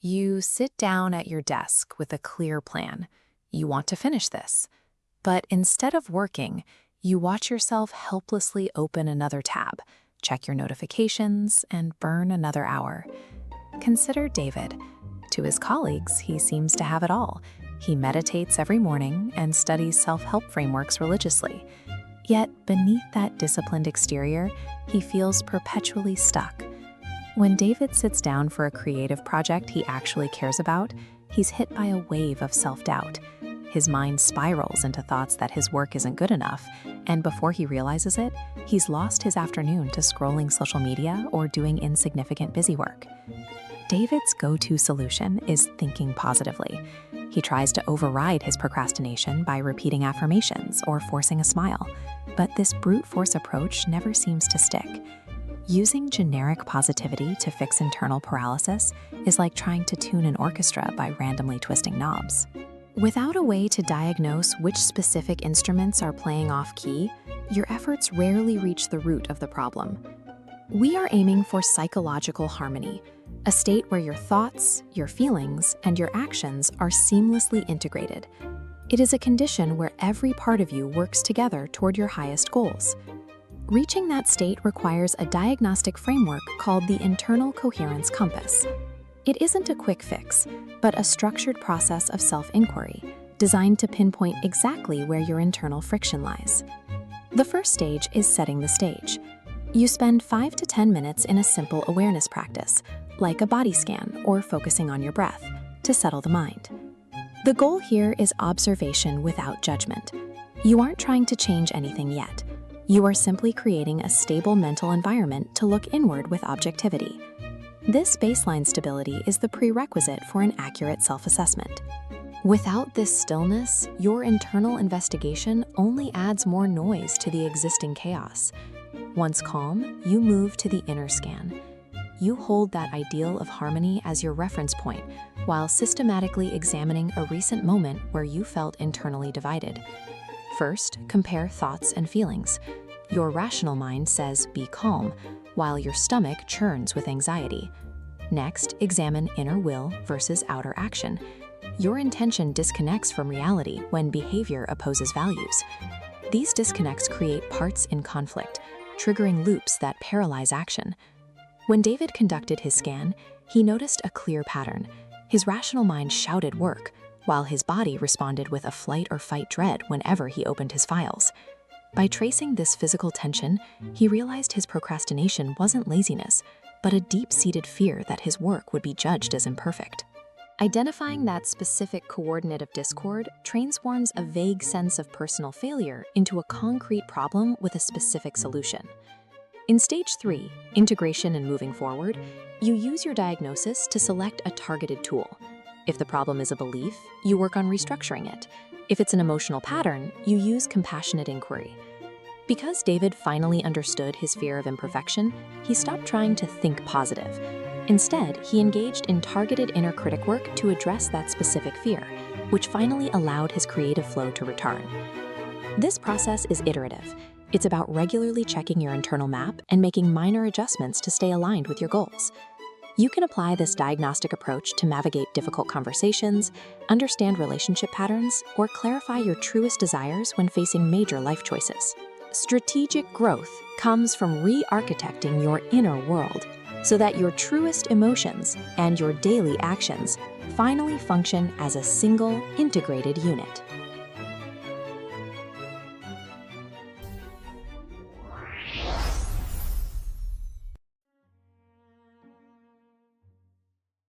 You sit down at your desk with a clear plan. You want to finish this. But instead of working, you watch yourself helplessly open another tab, check your notifications, and burn another hour. Consider David. To his colleagues, he seems to have it all. He meditates every morning and studies self-help frameworks religiously. Yet, beneath that disciplined exterior, he feels perpetually stuck. When David sits down for a creative project he actually cares about, he's hit by a wave of self-doubt. His mind spirals into thoughts that his work isn't good enough, and before he realizes it, he's lost his afternoon to scrolling social media or doing insignificant busy work. David's go-to solution is thinking positively. He tries to override his procrastination by repeating affirmations or forcing a smile, but this brute force approach never seems to stick. Using generic positivity to fix internal paralysis is like trying to tune an orchestra by randomly twisting knobs. Without a way to diagnose which specific instruments are playing off-key, your efforts rarely reach the root of the problem. We are aiming for psychological harmony, a state where your thoughts, your feelings, and your actions are seamlessly integrated. It is a condition where every part of you works together toward your highest goals. Reaching that state requires a diagnostic framework called the Internal Coherence Compass. It isn't a quick fix, but a structured process of self-inquiry, designed to pinpoint exactly where your internal friction lies. The first stage is setting the stage. You spend 5 to 10 minutes in a simple awareness practice, like a body scan or focusing on your breath, to settle the mind. The goal here is observation without judgment. You aren't trying to change anything yet. You are simply creating a stable mental environment to look inward with objectivity. This baseline stability is the prerequisite for an accurate self-assessment. Without this stillness, your internal investigation only adds more noise to the existing chaos. Once calm, you move to the inner scan. You hold that ideal of harmony as your reference point, while systematically examining a recent moment where you felt internally divided. First, compare thoughts and feelings. Your rational mind says, "Be calm," while your stomach churns with anxiety. Next, examine inner will versus outer action. Your intention disconnects from reality when behavior opposes values. These disconnects create parts in conflict, triggering loops that paralyze action. When David conducted his scan, he noticed a clear pattern. His rational mind shouted work, while his body responded with a flight or fight dread whenever he opened his files. By tracing this physical tension, he realized his procrastination wasn't laziness, but a deep-seated fear that his work would be judged as imperfect. Identifying that specific coordinate of discord transforms a vague sense of personal failure into a concrete problem with a specific solution. In stage 3, integration and moving forward, you use your diagnosis to select a targeted tool. If the problem is a belief, you work on restructuring it. If it's an emotional pattern, you use compassionate inquiry. Because David finally understood his fear of imperfection, he stopped trying to think positive. Instead, he engaged in targeted inner critic work to address that specific fear, which finally allowed his creative flow to return. This process is iterative. It's about regularly checking your internal map and making minor adjustments to stay aligned with your goals. You can apply this diagnostic approach to navigate difficult conversations, understand relationship patterns, or clarify your truest desires when facing major life choices. Strategic growth comes from re-architecting your inner world so that your truest emotions and your daily actions finally function as a single, integrated unit.